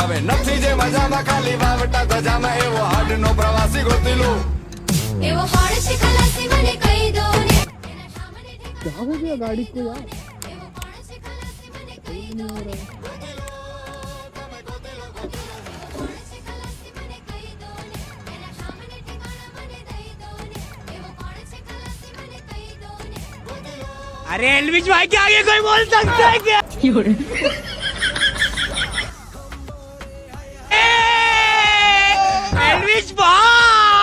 ભાવે નથી જે મજામાં ખાલી વાવટા ધજામાં એવો હાડનો પ્રવાસી ગોતીલું એવો હોડ છે ખલાસી મને કહી દો ને क्या हो गया गाड़ी को यार? એવો હોડ છે ખલાસી મને કહી દો ને હોડ છે ખલાસી મને કહી દો ને એના સામને ઠેકાણા મને દઈ દો ને એવો હોડ છે ખલાસી મને કહી દો ને अरे एलविश भाई के आगे कोई बोल सकता है क्या? एलविश भाई